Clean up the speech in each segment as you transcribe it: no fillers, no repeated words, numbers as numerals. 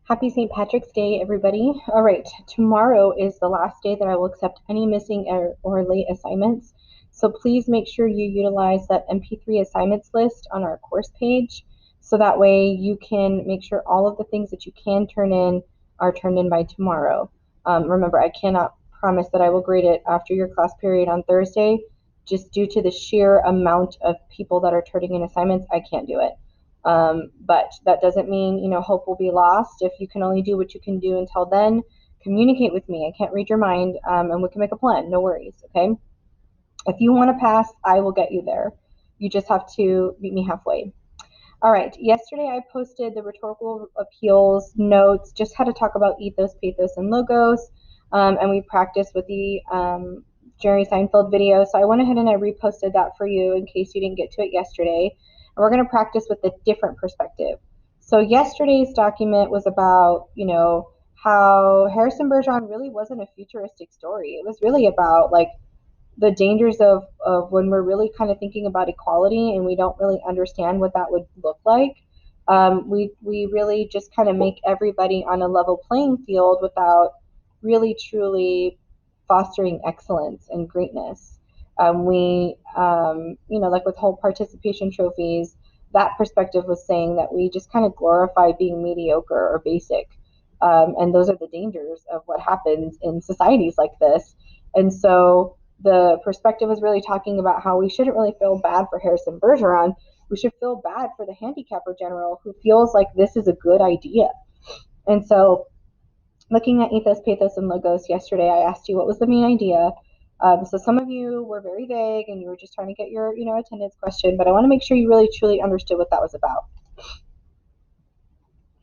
Happy St. Patrick's Day, everybody. All right, tomorrow is the last day that I will accept any missing or late assignments. So please make sure you utilize that MP3 assignments list on our course page so that way you can make sure all of the things that you can turn in are turned in by tomorrow. Remember, I cannot promise that I will grade it after your class period on Thursday. Just due to the sheer amount of people that are turning in assignments, I can't do it. But that doesn't mean, hope will be lost. If you can only do what you can do until then, communicate with me. I can't read your mind, and we can make a plan. No worries, okay? If you want to pass, I will get you there. You just have to meet me halfway. All right, yesterday I posted the rhetorical appeals notes, just how to talk about ethos, pathos, and logos, and we practiced with the Jerry Seinfeld video. So I went ahead and I reposted that for you in case you didn't get to it yesterday. And we're going to practice with a different perspective. So yesterday's document was about, how Harrison Bergeron really wasn't a futuristic story. It was really about like the dangers of when we're really kind of thinking about equality and we don't really understand what that would look like. We really just kind of make everybody on a level playing field without really truly fostering excellence and greatness. Like with whole participation trophies, that perspective was saying that we just kind of glorify being mediocre or basic. And those are the dangers of what happens in societies like this. And so the perspective was really talking about how we shouldn't really feel bad for Harrison Bergeron. We should feel bad for the handicapper general who feels like this is a good idea. And so looking at ethos, pathos, and logos yesterday, I asked you what was the main idea. So some of you were very vague and you were just trying to get your attendance question, but I want to make sure you really truly understood what that was about.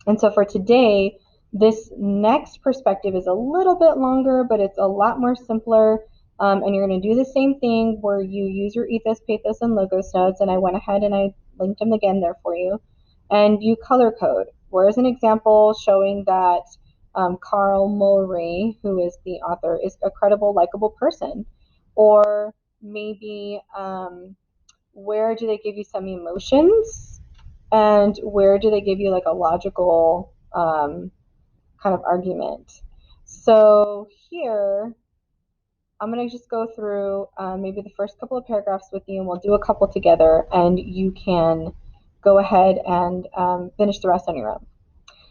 And so for today, this next perspective is a little bit longer, but it's a lot more simpler. And you're going to do the same thing where you use your ethos, pathos, and logos notes. And I went ahead and I linked them again there for you. And you color code. Whereas an example showing that Carl Mulray, who is the author, is a credible, likable person. Or maybe where do they give you some emotions? And where do they give you like a logical kind of argument? So here, I'm going to just go through maybe the first couple of paragraphs with you, and we'll do a couple together, and you can go ahead and finish the rest on your own.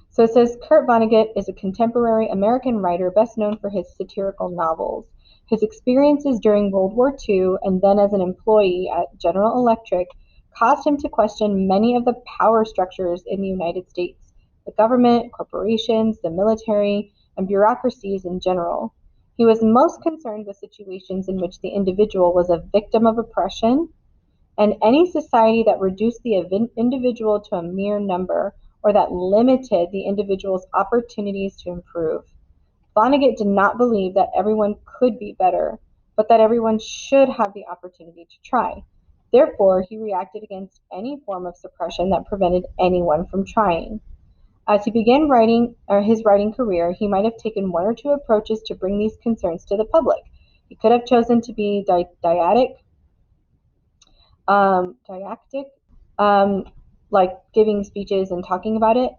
So it says, Kurt Vonnegut is a contemporary American writer best known for his satirical novels. His experiences during World War II and then as an employee at General Electric caused him to question many of the power structures in the United States, the government, corporations, the military, and bureaucracies in general. He was most concerned with situations in which the individual was a victim of oppression, and any society that reduced the individual to a mere number or that limited the individual's opportunities to improve. Vonnegut did not believe that everyone could be better, but that everyone should have the opportunity to try. Therefore, he reacted against any form of suppression that prevented anyone from trying. As he began his writing career, he might have taken one or two approaches to bring these concerns to the public. He could have chosen to be didactic, like giving speeches and talking about it,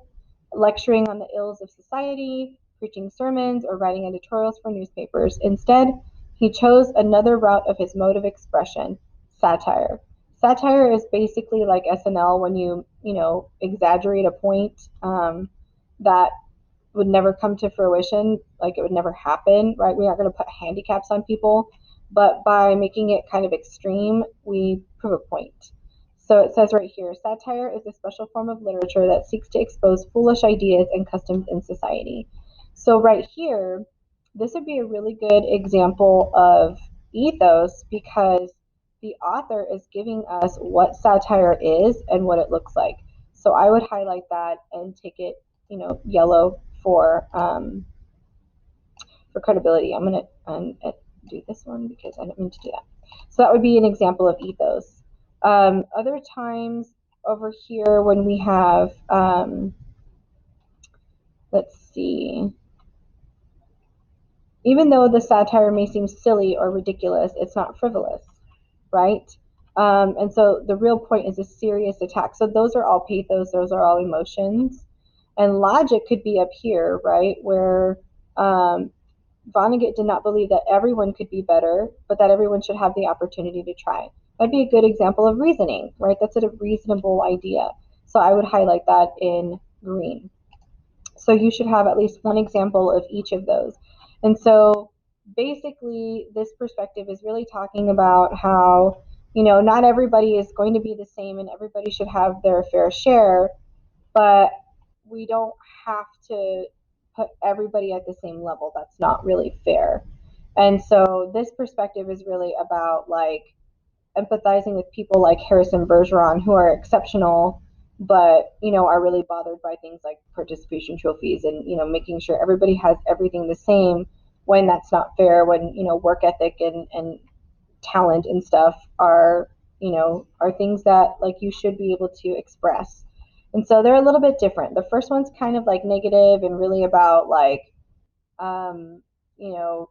lecturing on the ills of society, preaching sermons, or writing editorials for newspapers. Instead, he chose another route of his mode of expression, satire. Satire is basically like SNL when you exaggerate a point that would never come to fruition, like it would never happen, right? We aren't going to put handicaps on people, but by making it kind of extreme, we prove a point. So it says right here, satire is a special form of literature that seeks to expose foolish ideas and customs in society. So right here, this would be a really good example of ethos because the author is giving us what satire is and what it looks like. So I would highlight that and take it, yellow for credibility. I'm going to do this one because I didn't mean to do that. So that would be an example of ethos. Other times over here when we have, let's see, even though the satire may seem silly or ridiculous, it's not frivolous, right? And so the real point is a serious attack. So those are all pathos, those are all emotions. And logic could be up here, right, where Vonnegut did not believe that everyone could be better, but that everyone should have the opportunity to try. That'd be a good example of reasoning, right? That's a reasonable idea. So I would highlight that in green. So you should have at least one example of each of those. And so basically, this perspective is really talking about how, not everybody is going to be the same and everybody should have their fair share, but we don't have to put everybody at the same level. That's not really fair. And so this perspective is really about like empathizing with people like Harrison Bergeron who are exceptional but are really bothered by things like participation trophies and making sure everybody has everything the same when that's not fair, when work ethic and talent and stuff are things that like you should be able to express. And so they're a little bit different. The first one's kind of like negative and really about like um you know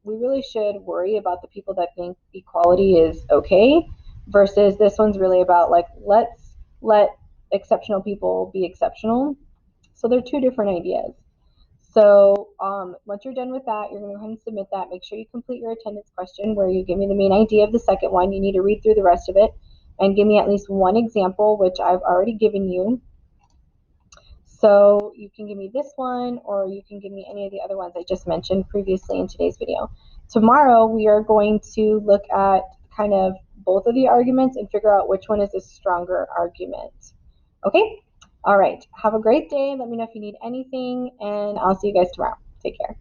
we really should worry about the people that think equality is okay, versus this one's really about like let's let exceptional people be exceptional. So they're two different ideas. So once you're done with that, you're going to go ahead and submit that. Make sure you complete your attendance question where you give me the main idea of the second one. You need to read through the rest of it and give me at least one example, which I've already given you. So you can give me this one, or you can give me any of the other ones I just mentioned previously in today's video. Tomorrow, we are going to look at kind of both of the arguments and figure out which one is a stronger argument. Okay? All right. Have a great day. Let me know if you need anything, and I'll see you guys tomorrow. Take care.